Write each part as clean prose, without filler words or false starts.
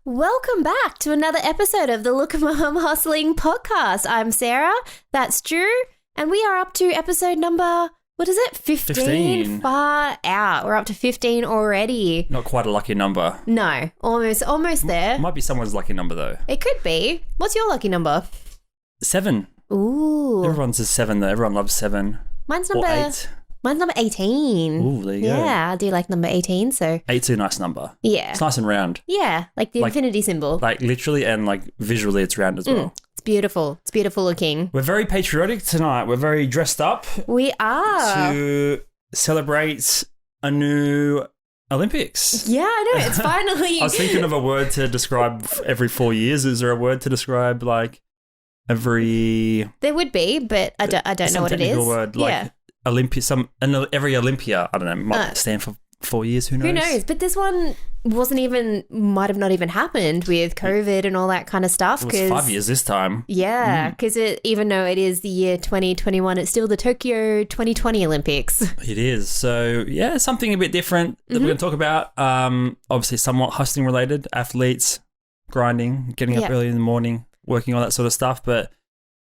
Welcome back to another episode of the Look Mum Hustling podcast. I'm Sarah, that's Drew, and we are up to episode number, 15? Far out. We're up to 15 already. Not quite a lucky number. No, almost there. Might be someone's lucky number though. It could be. What's your lucky number? 7. Ooh. Everyone says 7 though. Everyone loves 7. Mine's or number 8. Mine's number 18. Ooh, there you go. Yeah, I do like number 18, so. 8's a nice number. Yeah. It's nice and round. Yeah, like the infinity symbol. Like literally and like visually it's round as well. It's beautiful. It's beautiful looking. We're very patriotic tonight. We're very dressed up We are. to celebrate a new Olympics. Yeah, I know. It's finally. I was thinking of a word to describe every 4 years. Is there a word to describe like every... There would be, but I don't know what it is. Some technical word like every Olympia, I don't know, might stand for 4 years, who knows? Who knows? But this one might have not even happened with COVID and all that kind of stuff. It was 5 years this time. Yeah, because even though it is the year 2021, it's still the Tokyo 2020 Olympics. It is. So, yeah, something a bit different that we're going to talk about. Obviously, somewhat hustling related, athletes, grinding, getting up early in the morning, working, all that sort of stuff. But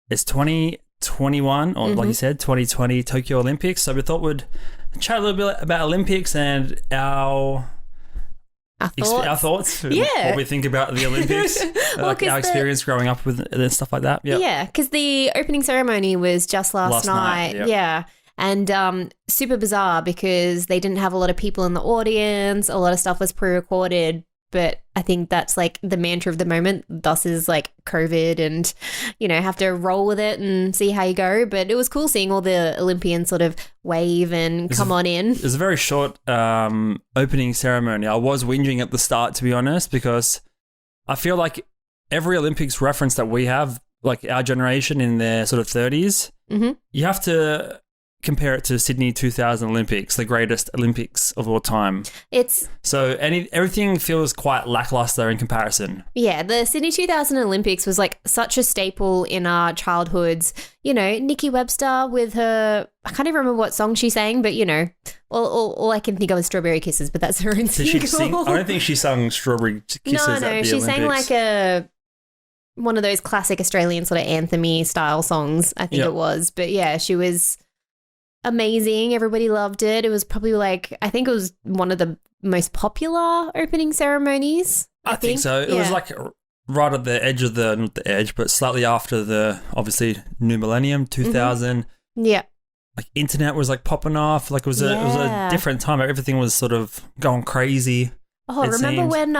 it's 2021, or like you said, 2020 Tokyo Olympics. So we thought we'd chat a little bit about Olympics and our thoughts. What we think about the Olympics, like our experience growing up with it and stuff like that. Yeah, because the opening ceremony was just last night. Yep. Yeah. And super bizarre because they didn't have a lot of people in the audience. A lot of stuff was pre-recorded. But I think that's like the mantra of the moment. Thus is like COVID and, have to roll with it and see how you go. But it was cool seeing all the Olympians sort of wave and come on in. It was a very short opening ceremony. I was whinging at the start, to be honest, because I feel like every Olympics reference that we have, like our generation in their sort of 30s, you have to compare it to Sydney 2000 Olympics, the greatest Olympics of all time. Everything feels quite lackluster in comparison. Yeah, the Sydney 2000 Olympics was like such a staple in our childhoods. Nikki Webster with her, I can't even remember what song she sang, but all I can think of is Strawberry Kisses, but that's her own single. I don't think she sung Strawberry Kisses at the Olympics. She sang like one of those classic Australian sort of anthem-y style songs, I think it was. But yeah, she was amazing. Everybody loved it. It was probably I think it was one of the most popular opening ceremonies. I think so. It was like right at the edge of not the edge, but slightly after the obviously new millennium, 2000. Yeah. Like internet was like popping off. Like it was a different time. Everything was sort of going crazy. Oh, remember when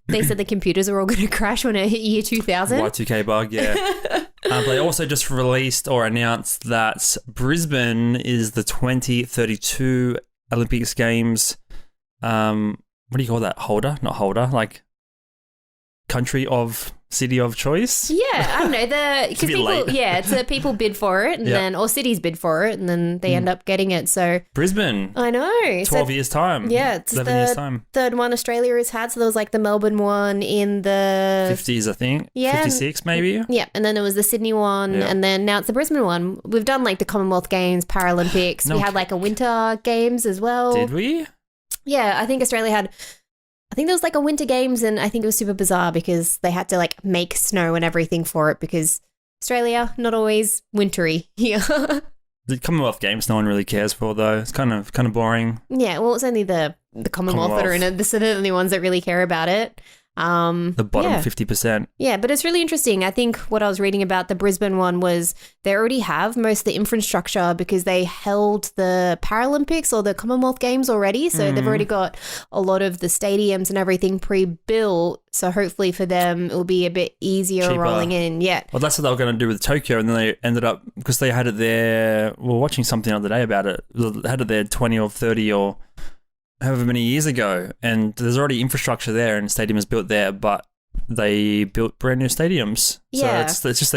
they said the computers were all going to crash when it hit year 2000? Y2K bug, yeah. But they also just released or announced that Brisbane is the 2032 Olympics Games. What do you call that? Not holder, like country of city of choice. Yeah, I don't know. Because people, people bid for it, and then or cities bid for it, and then they end up getting it. So Brisbane, I know, 12 years time. Yeah, it's 11 years time. Third one Australia has had. So there was like the Melbourne one in the 50s, I think. Yeah, 56 maybe. Yeah, and then there was the Sydney one, and then now it's the Brisbane one. We've done like the Commonwealth Games, Paralympics. We had like a Winter Games as well. Did we? Yeah, I think Australia had. I think there was like a Winter Games, and I think it was super bizarre because they had to like make snow and everything for it because Australia, not always wintry here. The Commonwealth Games, no one really cares for though. It's kind of boring. Yeah, well, it's only the Commonwealth that are in it. So they're the only ones that really care about it. The bottom 50%. Yeah, but it's really interesting. I think what I was reading about the Brisbane one was they already have most of the infrastructure because they held the Paralympics or the Commonwealth Games already. So they've already got a lot of the stadiums and everything pre-built. So hopefully for them, it'll be a bit easier cheaper. Rolling in. Yeah. Well, that's what they were going to do with Tokyo. And then they ended up, because they had it there, we were watching something the other day about it. They had it there 20 or 30 or however many years ago, and there's already infrastructure there and stadium is built there, but they built brand new stadiums. Yeah. So it's just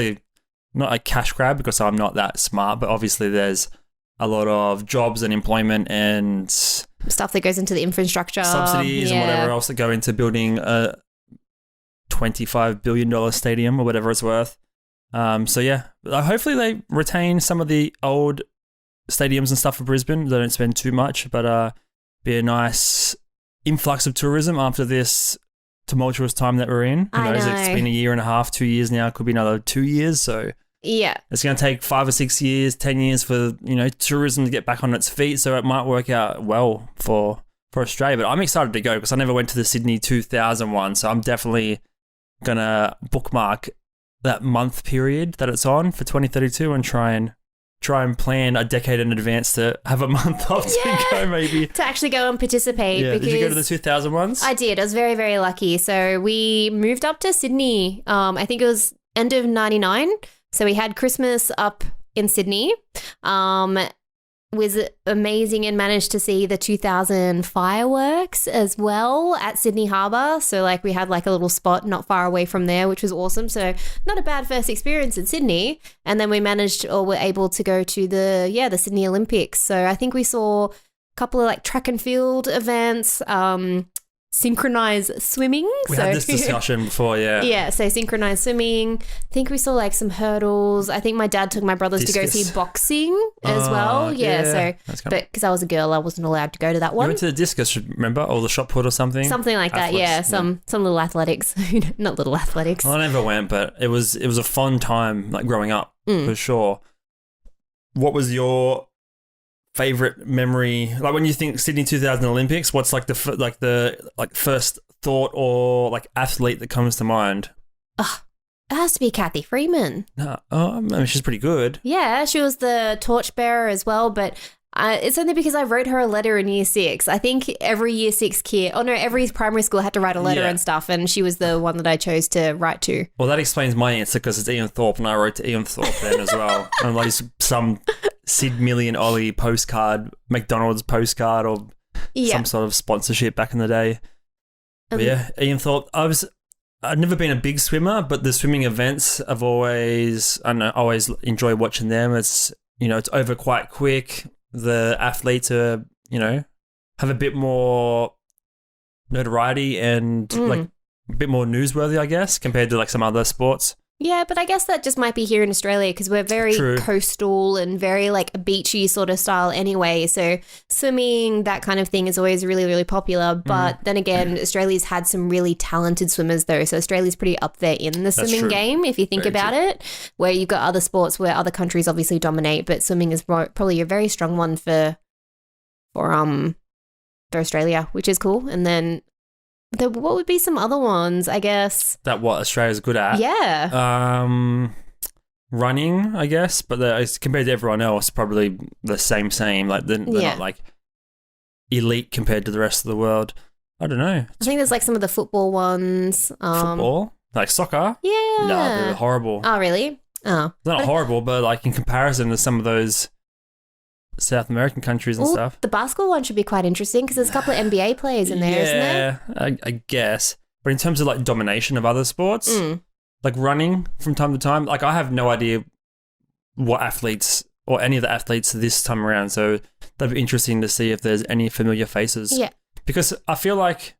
not a cash grab because I'm not that smart, but obviously there's a lot of jobs and employment and stuff that goes into the infrastructure. Subsidies and whatever else that go into building a $25 billion stadium or whatever it's worth. So yeah, hopefully they retain some of the old stadiums and stuff for Brisbane. They don't spend too much, but be a nice influx of tourism after this tumultuous time that we're in. Who I knows? know. It's been a year and a half, 2 years now. Could be another 2 years. So Yeah. it's going to take 5 or 6 years, 10 years for, tourism to get back on its feet. So it might work out well for Australia. But I'm excited to go because I never went to the Sydney 2001. So I'm definitely going to bookmark that month period that it's on for 2032 and try and plan a decade in advance to have a month off to go, maybe. To actually go and participate. Yeah. Because Did you go to the 2000 ones? I did. I was very, very lucky. So we moved up to Sydney. I think it was end of 99. So we had Christmas up in Sydney. Was amazing and managed to see the 2000 fireworks as well at Sydney Harbour. So like we had like a little spot not far away from there, which was awesome. So not a bad first experience in Sydney. And then we managed or were able to go to the Sydney Olympics. So I think we saw a couple of like track and field events, synchronized swimming. We had this discussion before, yeah. Yeah, so synchronized swimming. I think we saw like some hurdles. I think my dad took my brothers to go see boxing as well. Yeah, so but because I was a girl, I wasn't allowed to go to that one. You went to the discus, remember, or the shot put or something? Something like that, yeah. Some little athletics, not little athletics. Well, I never went, but it was a fun time, like growing up for sure. What was your favorite memory, like when you think Sydney 2000 Olympics? What's like the first thought or like athlete that comes to mind? It has to be Kathy Freeman. No, I mean, she's pretty good. Yeah, she was the torchbearer as well, but it's only because I wrote her a letter in year 6. I think every year 6 kid, every primary school had to write a letter and stuff, and she was the one that I chose to write to. Well, that explains my answer because it's Ian Thorpe, and I wrote to Ian Thorpe then as well. And like some Sid Million Ollie postcard, McDonald's postcard, or some sort of sponsorship back in the day. But yeah, Ian Thorpe. I've never been a big swimmer, but the swimming events I've always enjoy watching them. It's it's over quite quick. The athletes are have a bit more notoriety and like a bit more newsworthy, I guess, compared to like some other sports. Yeah, but I guess that just might be here in Australia because we're very coastal and very like beachy sort of style anyway. So swimming, that kind of thing is always really, really popular. But then again, Australia's had some really talented swimmers though. So Australia's pretty up there in the swimming game if you think about it, where you've got other sports where other countries obviously dominate, but swimming is probably a very strong one for Australia, which is cool. And then what would be some other ones, I guess? That what Australia's good at? Yeah. Running, I guess, but compared to everyone else, probably the same. Like they're not like elite compared to the rest of the world. I don't know. I think there's like some of the football ones. Football? Like soccer? Yeah. No, they're horrible. Oh, really? Oh. They're not horrible, but like in comparison to some of those South American countries and stuff. The basketball one should be quite interesting because there's a couple of NBA players in there, isn't there? Yeah, I guess. But in terms of like domination of other sports, like running from time to time, like I have no idea what athletes or any of the athletes this time around. So that'd be interesting to see if there's any familiar faces. Yeah. Because I feel like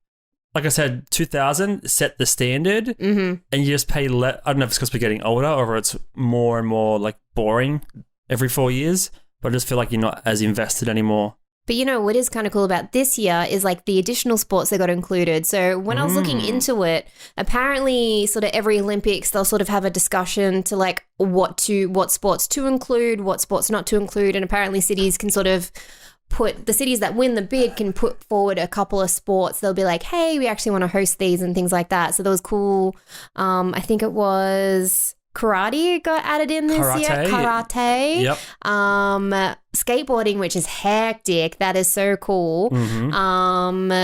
I said, 2000 set the standard and you just pay I don't know if it's because we're getting older or it's more and more like boring every 4 years. But I just feel like you're not as invested anymore. But what is kind of cool about this year is like the additional sports that got included. So when I was looking into it, apparently sort of every Olympics, they'll sort of have a discussion to like what sports to include, what sports not to include. And apparently cities can sort of the cities that win the bid can put forward a couple of sports. They'll be like, hey, we actually want to host these and things like that. So that was cool. I think it was karate got added in this year. Karate. Yep. Skateboarding, which is hectic. That is so cool.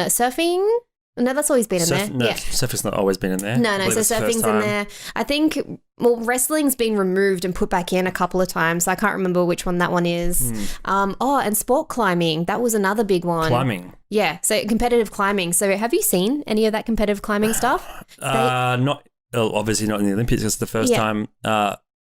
Surfing. No, that's always been in there. No, surfing's not always been in there. No, so surfing's in there. I think, wrestling's been removed and put back in a couple of times. So I can't remember which one that one is. And sport climbing. That was another big one. Climbing. Yeah, so competitive climbing. So have you seen any of that competitive climbing stuff? Not. Obviously not in the Olympics. It's the first time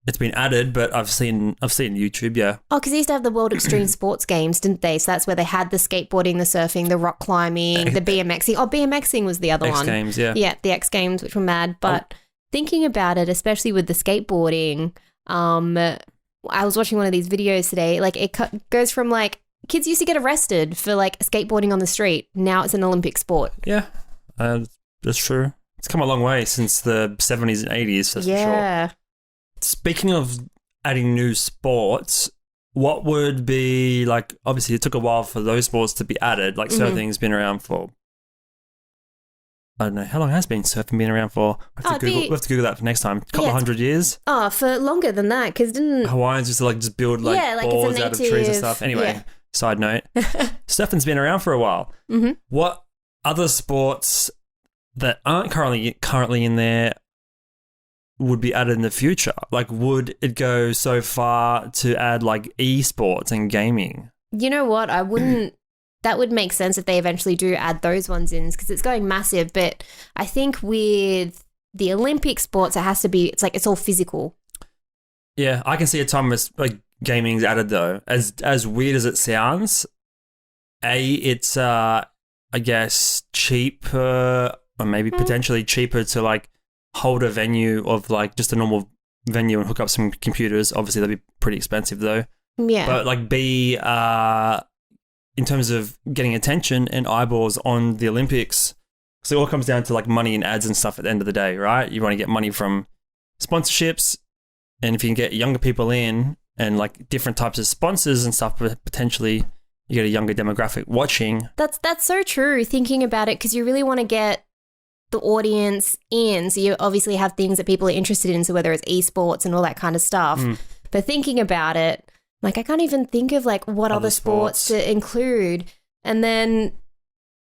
it's been added, but I've seen YouTube. Yeah. Oh, because they used to have the World Extreme Sports Games, didn't they? So that's where they had the skateboarding, the surfing, the rock climbing, the BMXing. Oh, BMXing was the other one. X Games, yeah. Yeah, the X Games, which were mad. But thinking about it, especially with the skateboarding, I was watching one of these videos today. Like it goes from like kids used to get arrested for like skateboarding on the street. Now it's an Olympic sport. Yeah, that's true. It's come a long way since the 70s and 80s, that's for sure. Yeah. Speaking of adding new sports, what would be like, obviously it took a while for those sports to be added, like surfing's been around for, I don't know, how long has surfing been around for? We have to Google that for next time. A couple of 100 years? Oh, for longer than that, because didn't... Hawaiians used to just build boards out of trees and stuff. Anyway, side note, surfing's been around for a while. Mm-hmm. What other sports that aren't currently in there would be added in the future? Like, would it go so far to add like esports and gaming? You know what? I wouldn't. That would make sense if they eventually do add those ones in, because it's going massive. But I think with the Olympic sports, it has to be. It's all physical. Yeah, I can see a time where like gaming's added though. As weird as it sounds, it's I guess cheaper, or maybe potentially cheaper to like hold a venue of like just a normal venue and hook up some computers. Obviously, that'd be pretty expensive though. Yeah. But like in terms of getting attention and eyeballs on the Olympics, so it all comes down to like money and ads and stuff at the end of the day, right? You want to get money from sponsorships, and if you can get younger people in and like different types of sponsors and stuff, potentially you get a younger demographic watching. That's so true, thinking about it, because you really want to get the audience in. So you obviously have things that people are interested in, so whether it's esports and all that kind of stuff. But thinking about it, like I can't even think of like what other sports to include. And then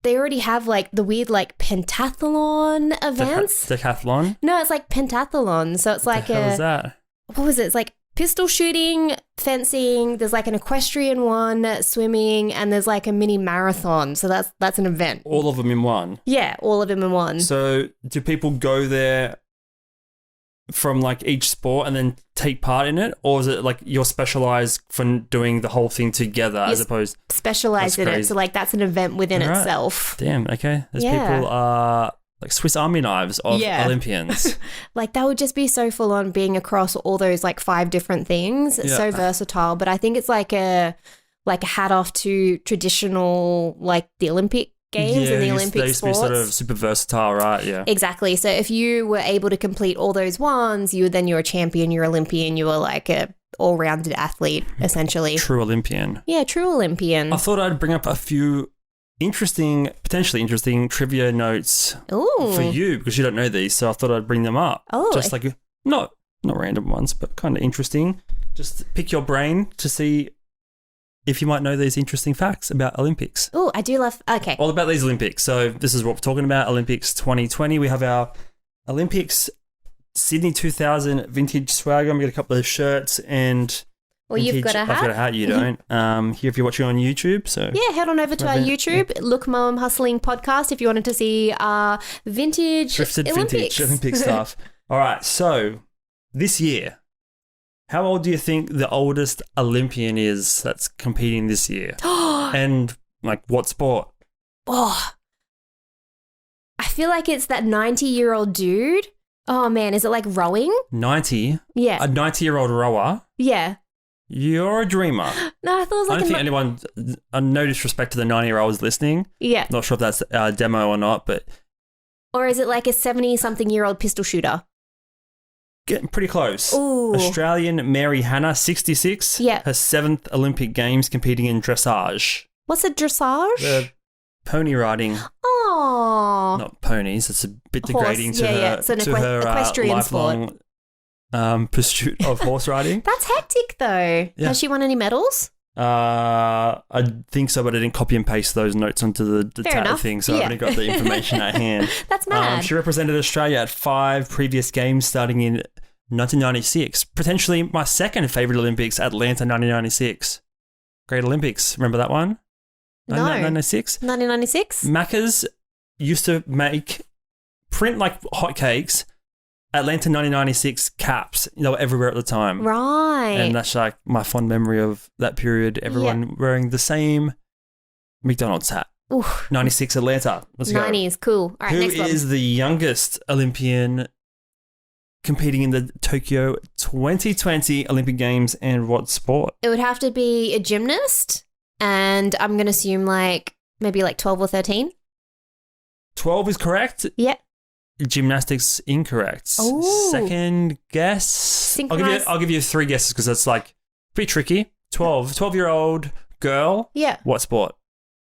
they already have like the weird like pentathlon events. Decathlon? No, it's like pentathlon. So it's like what the hell is that? What was it? It's like pistol shooting, fencing, there's like an equestrian one, swimming, and there's like a mini marathon. So that's an event. All of them in one? Yeah, all of them in one. So do people go there from like each sport and then take part in it? Or is it like you're specialized for doing the whole thing together as opposed... Specialized in it. So like that's an event within itself. Damn, okay. Those people are like Swiss Army knives of Olympians. Like that would just be so full on being across all those like 5 different things. It's so versatile. But I think it's like a hat off to traditional like the Olympic games and the Olympic they used sports. To be sort of super versatile, right? Yeah. Exactly. So if you were able to complete all those ones, you're a champion, you're Olympian, you were like a all-rounded athlete, essentially. True Olympian. Yeah, true Olympian. I thought I'd bring up a few potentially interesting trivia notes for you, because you don't know these, so I thought I'd bring them up. Oh. Just like, not random ones, but kind of interesting. Just pick your brain to see if you might know these interesting facts about Olympics. Oh, I do love... Okay. All about these Olympics. So this is what we're talking about, Olympics 2020. We have our Olympics Sydney 2000 vintage swag. I'm going to get a couple of shirts and... Well, you've got a hat. I've got a hat, you don't. Here if you're watching on YouTube. So yeah, head on over to our YouTube, Look Mum Hustling podcast, if you wanted to see vintage thrifted Olympics. vintage Olympic stuff. All right, so this year, how old do you think the oldest Olympian is that's competing this year? And like what sport? Oh, I feel like it's that 90-year-old dude. Oh man, is it like rowing? 90? Yeah. A 90-year-old rower? Yeah. You're a dreamer. No, I thought it was like I don't think anyone, no disrespect to the 90-year-olds listening. Yeah. Not sure if that's a demo or not, but... Or is it like a 70-something-year-old pistol shooter? Getting pretty close. Ooh. Australian Mary Hannah, 66. Yeah. Her 7th Olympic Games competing in dressage. What's a dressage? Pony riding. Oh. Not ponies. It's a bit degrading to her, It's an equestrian lifelong pursuit of horse riding. That's hectic though. Yeah. Has she won any medals? I think so, but I didn't copy and paste those notes onto the tab thing, so I haven't got the information at hand. That's mad. She represented Australia at 5 previous games starting in 1996. Potentially my second favourite Olympics, Atlanta 1996. Great Olympics. Remember that one? No. 1996? 1996? Macca's used to print like hotcakes Atlanta 1996 caps. They were everywhere at the time. Right. And that's like my fond memory of that period. Everyone wearing the same McDonald's hat. Ooh. 96 Atlanta. Let's go. 90s, cool. All right, Who next one. is the youngest Olympian competing in the Tokyo 2020 Olympic Games, and what sport? It would have to be a gymnast, and I'm going to assume maybe 12 or 13. 12 is correct. Yeah. gymnastics incorrect. Ooh. Second guess. Synchronized- I'll give you 3 guesses because it's like pretty tricky. 12-year-old girl. Yeah. What sport?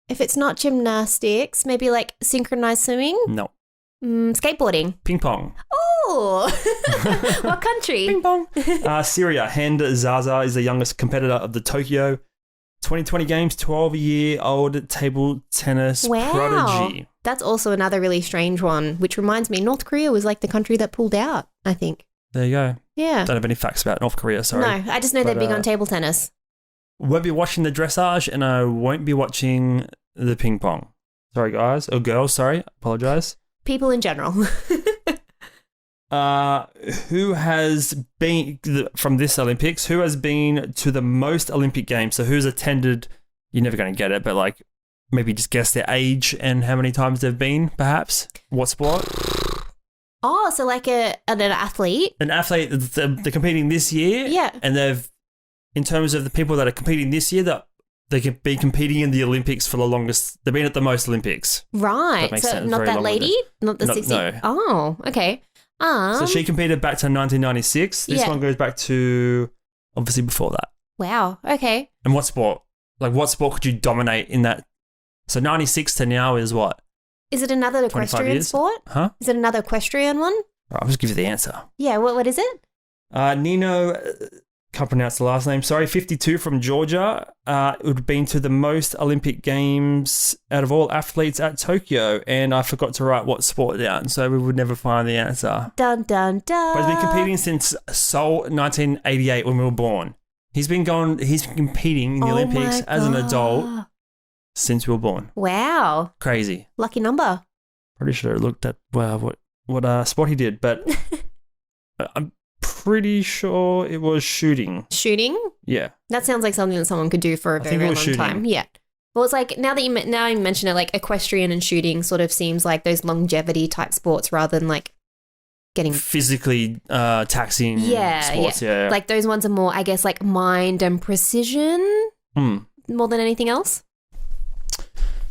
If it's not gymnastics, maybe like synchronized swimming? No. Skateboarding. Ping pong. Oh, what country? Ping pong. Syria. Hand Zaza is the youngest competitor of the Tokyo 2020 Games. 12-year-old table tennis prodigy. That's also another really strange one, which reminds me, North Korea was like the country that pulled out, I think. There you go. Yeah. Don't have any facts about North Korea, sorry. No, I just know they're big on table tennis. Won't be watching the dressage and I won't be watching the ping pong. Sorry, guys. Or girls, sorry. Apologise. People in general. Who has been, from this Olympics, who has been to the most Olympic Games? So who's attended, you're never going to get it, but like maybe just guess their age and how many times they've been, perhaps? What sport? Oh, so like an athlete? An athlete, they're competing this year. Yeah. And in terms of the people that are competing this year, that they could be competing in the Olympics for the longest. They've been at the most Olympics. Right. That makes So sense. not Very that long-winded. lady? Not the No, 60? no. Oh, okay. So she competed back to 1996. This one goes back to obviously before that. Wow. Okay. And what sport? Like what sport could you dominate in that? So 96 to now is what? Is it another 25 equestrian years? sport? Huh? Is it another equestrian one? I'll just give you the answer. Yeah. What is it? Nino, can't pronounce the last name, sorry, 52 from Georgia. It would have been to the most Olympic Games out of all athletes at Tokyo. And I forgot to write what sport down, so we would never find the answer. Dun, dun, dun. But he's been competing since Seoul 1988 when we were born. He's been competing in the Olympics my as an God. adult since we were born. Wow. Crazy. Lucky number. Pretty sure I looked at what sport he did, but I'm pretty sure it was shooting. Shooting? Yeah. That sounds like something that someone could do for a I very, think it very was long shooting. time. Yeah. Well, it's like now you mention it, like equestrian and shooting sort of seems like those longevity type sports rather than like getting Physically taxing sports. Yeah. Like those ones are more, I guess, like mind and precision more than anything else.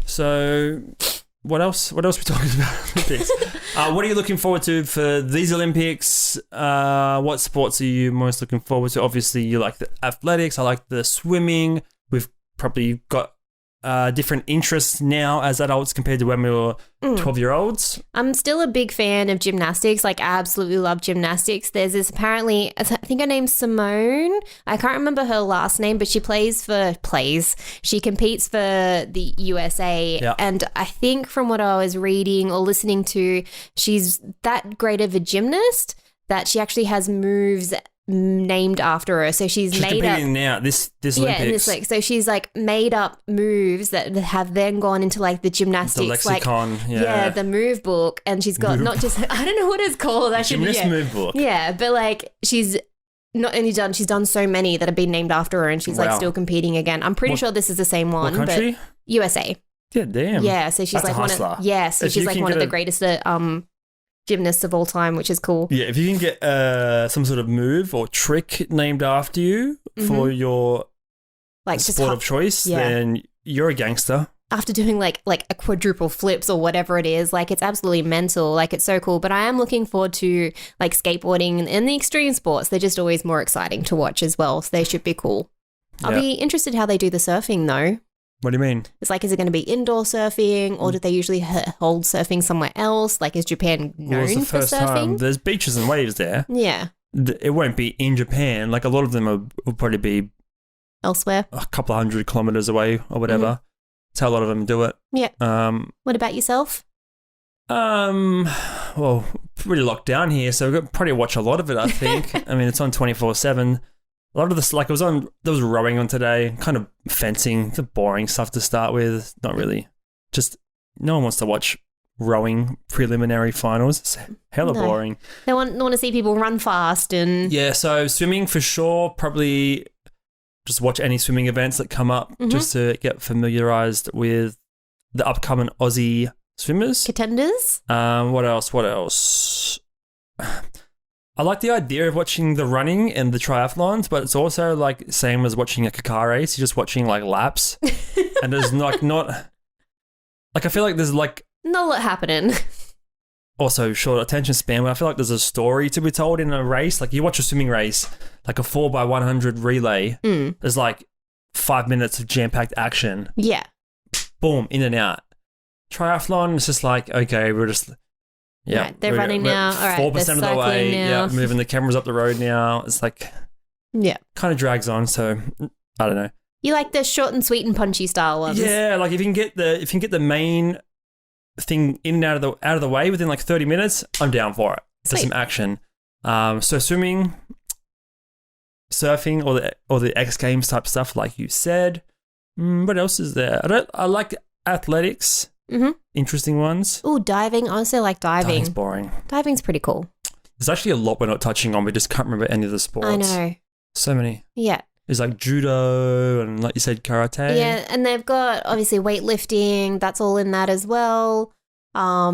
So what else? What else are we talking about? Olympics? What are you looking forward to for these Olympics? What sports are you most looking forward to? Obviously, you like the athletics. I like the swimming. We've probably got different interests now as adults compared to when we were 12-year-olds. I'm still a big fan of gymnastics. Like, I absolutely love gymnastics. There's this apparently, I think her name's Simone. I can't remember her last name, but she She competes for the USA. Yeah. And I think from what I was reading or listening to, she's that great of a gymnast that she actually has moves named after her. So she's made up competing now this in Olympics. this like so she's like made up moves that have then gone into like the gymnastics The lexicon, like the move book, and she's got not just I don't know what it's called. I should Gymnast move book. Yeah, but like she's not only she's done so many that have been named after her, and she's like Wow. still competing again. I'm pretty sure this is the same one. What country? But USA. Yeah, damn. Yeah, so she's That's like a one hustler. of so If she's you like can one of get the a- greatest gymnasts of all time, which is cool. Yeah, if you can get some sort of move or trick named after you for your Like just sport of choice, yeah. then you're a gangster. after doing like a quadruple flips or whatever it is, like it's absolutely mental. Like it's so cool. But I am looking forward to like skateboarding and the extreme sports. They're just always more exciting to watch as well. So they should be cool. I'll Yeah. be interested how they do the surfing though. What do you mean? It's like, is it going to be indoor surfing or do they usually hold surfing somewhere else? Like, is Japan known It's the for first surfing? time. There's beaches and waves there. Yeah. It won't be in Japan. Like a lot of them will probably be Elsewhere. a couple of 100 kilometers away or whatever. That's how a lot of them do it. Yeah. Um, What about yourself? well, pretty locked down here, so we've got probably watch a lot of it, I think. I mean, it's on 24/7. A lot of this, like, there was rowing on today, kind of fencing, the boring stuff to start with. Not really. Just no one wants to watch rowing preliminary finals. It's hella No. boring. They want to see people run fast and Yeah, so swimming for sure. Probably just watch any swimming events that come up just to get familiarized with the upcoming Aussie swimmers. contenders. What else? I like the idea of watching the running and the triathlons, but it's also like same as watching a car race. You're just watching like laps, and there's like not like I feel like there's like Not a lot happening. also short attention span. Where I feel like there's a story to be told in a race. Like you watch a swimming race, like a 4x100 relay. There's like 5 minutes of jam-packed action. Yeah. Boom, in and out. Triathlon, it's just like, okay, we're just... Yeah, right, they're running now. All right, 4% they're of the way. now. Yeah, moving the cameras up the road now. It's like... Yeah. Kind of drags on, so I don't know. You like the short and sweet and punchy style ones? Yeah, like if you can get the main thing in and out of the way within like 30 minutes, I'm down for it. For some action. So swimming, surfing, or the X Games type stuff, like you said. What else is there? I like athletics. Interesting ones. Oh, diving. I also like diving. Diving's boring. Diving's pretty cool. There's actually a lot we're not touching on. We just can't remember any of the sports. I know. So many. Yeah. There's like judo and, like you said, karate. Yeah, and they've got obviously weightlifting. That's all in that as well. Oh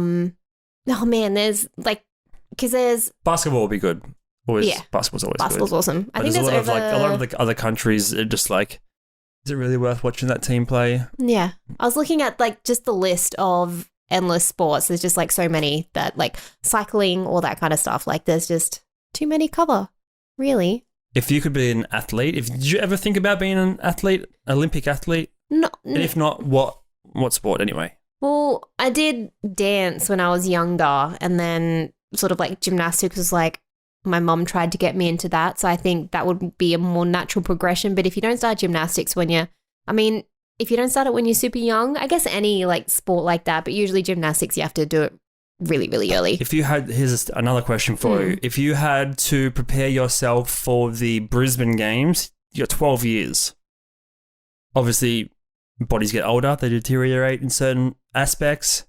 man, there's like because there's basketball will be good. Always, yeah. Basketball's always basketball's good. Awesome. I think there's a lot of the other countries are just like, is it really worth watching that team play? Yeah, I was looking at like just the list of endless sports. There's just like so many that like cycling, all that kind of stuff. Like there's just too many cover, really. If you could be an athlete, did you ever think about being an athlete, Olympic athlete? No. And if not, what sport anyway? Well, I did dance when I was younger, and then sort of like gymnastics was like my mum tried to get me into that. So I think that would be a more natural progression. But if you don't start gymnastics if you don't start it when you're super young, I guess any like sport like that, but usually gymnastics, you have to do it really, really early. Here's another question for you. If you had to prepare yourself for the Brisbane Games, you got 12 years. Obviously, bodies get older, they deteriorate in certain aspects.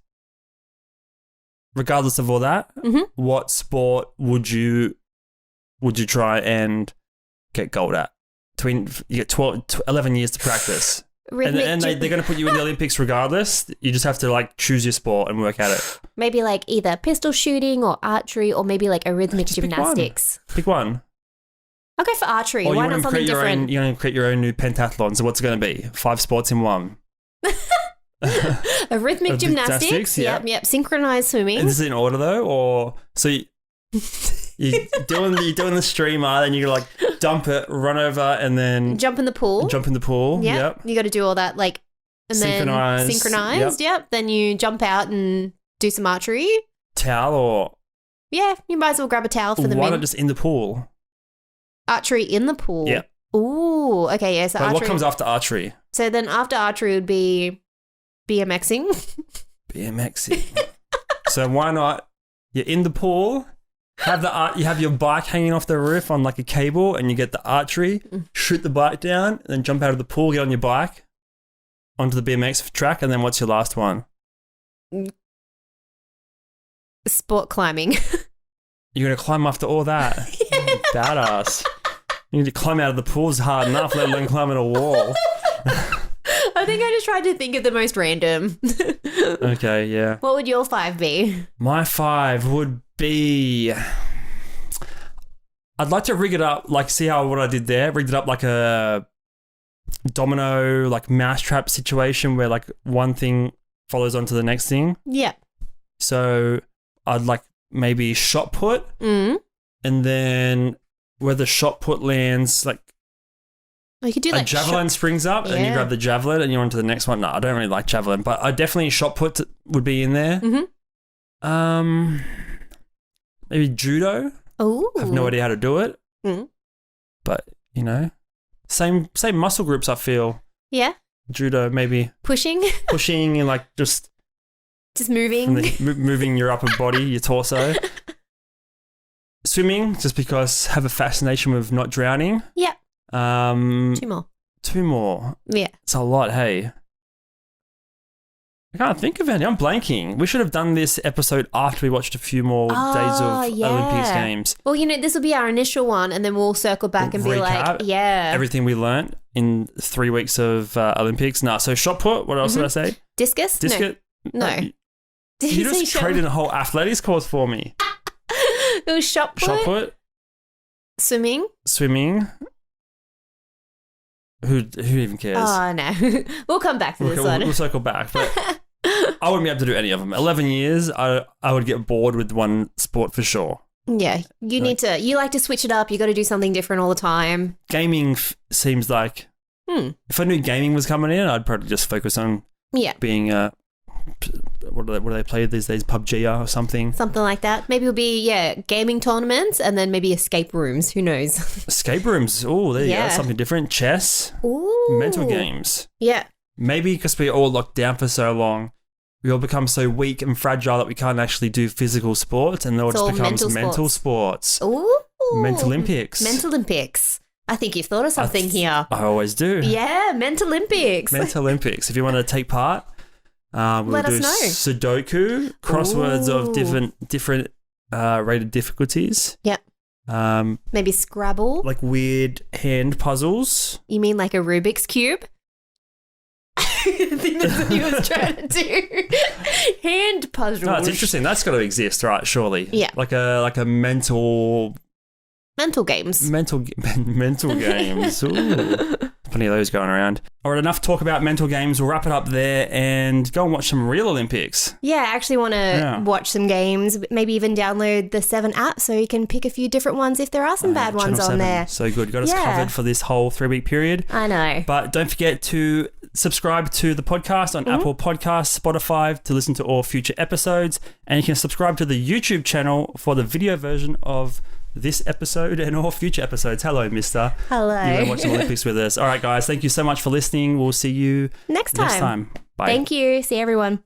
Regardless of all that, what sport would you try and get gold at? You get 11 years to practice. And they're going to put you in the Olympics regardless. You just have to like choose your sport and work at it. Maybe like either pistol shooting or archery, or maybe like a rhythmic gymnastics. Pick one. I'll go for archery. Or why not something different? You're going to create your own new pentathlon. So what's it going to be? 5 sports in one. A rhythmic gymnastics. Yep. Synchronized swimming. And this is in order though, or so you're doing the streamer, then you like dump it, run over, and then jump in the pool. Yep. You got to do all that like and synchronized. Then synchronized. Yep. Then you jump out and do some archery. Towel or you might as well grab a towel for the men. Why not just in the pool? Archery in the pool. Yeah. Ooh. Okay. Yeah. So but archery. What comes after archery? So then after archery would be BMXing. So why not? You're in the pool. You have your bike hanging off the roof on like a cable, and you get the archery, shoot the bike down, and then jump out of the pool, get on your bike onto the BMX track, and then what's your last one? Sport climbing. You're going to climb after all that? Badass. You need to climb out of the pools hard enough, let alone climbing a wall. I think I just tried to think of the most random. Okay, yeah. What would your 5 be? My 5 would be... I'd like to rig it up, like see how what I did there, rigged it up like a domino, like mousetrap situation where like one thing follows onto the next thing. Yeah. So I'd like maybe shot put, and then where the shot put lands, like you could do like a javelin springs up, and you grab the javelin and you're on to the next one. No, I don't really like javelin, but I definitely shot put would be in there. Maybe judo. Oh, I have no idea how to do it, but you know, same muscle groups. I feel. Yeah. Judo, maybe pushing and like just moving, moving your upper body, your torso. Swimming, just because I have a fascination with not drowning. Yeah. 2 more. Yeah. It's a lot, hey. I can't think of any. I'm blanking. We should have done this episode after we watched a few more days of Olympics games. Well, this will be our initial one, and then we'll circle back and be like, everything we learnt in 3 weeks of Olympics. So shot put, what else did I say? Discus? No. You just created a whole athletics course for me. It was shot put. Swimming. Who even cares? Oh, no. We'll come back to this one. We'll circle back. But I wouldn't be able to do any of them. 11 years, I would get bored with one sport for sure. Yeah, you like to switch it up. You got to do something different all the time. Gaming seems like, if I knew gaming was coming in, I'd probably just focus on being what do they play these days? PUBG or something. Something like that. Maybe it'll be, gaming tournaments and then maybe escape rooms. Who knows? Escape rooms. Oh, there you go. Something different. Chess. Ooh. Mental games. Yeah. Maybe because we're all locked down for so long, we all become so weak and fragile that we can't actually do physical sports, and it all just becomes mental sports. Ooh. Mental Olympics. Mental Olympics. I think you've thought of something here. I always do. Yeah, Mental Olympics. Mental Olympics. If you want to take part, we'll Let us know. Sudoku, crosswords of different rated difficulties. Yep. Maybe Scrabble. Like weird hand puzzles. You mean like a Rubik's Cube? I think that's what he was trying to do. Hand puzzles. No, it's interesting. That's got to exist, right? Surely. Yeah. Like a mental games. Mental games. Ooh. Plenty of those going around. All right, enough talk about mental games. We'll wrap it up there and go and watch some real Olympics. Yeah, I actually want to watch some games, maybe even download the 7 app so you can pick a few different ones if there are some bad ones on there. So good. Got us covered for this whole 3-week period. I know. But don't forget to subscribe to the podcast on Apple Podcasts, Spotify to listen to all future episodes. And you can subscribe to the YouTube channel for the video version of this episode and all future episodes. Hello, mister. Hello. You're going to watch the Olympics with us. All right, guys. Thank you so much for listening. We'll see you next time. Bye. Thank you. See everyone.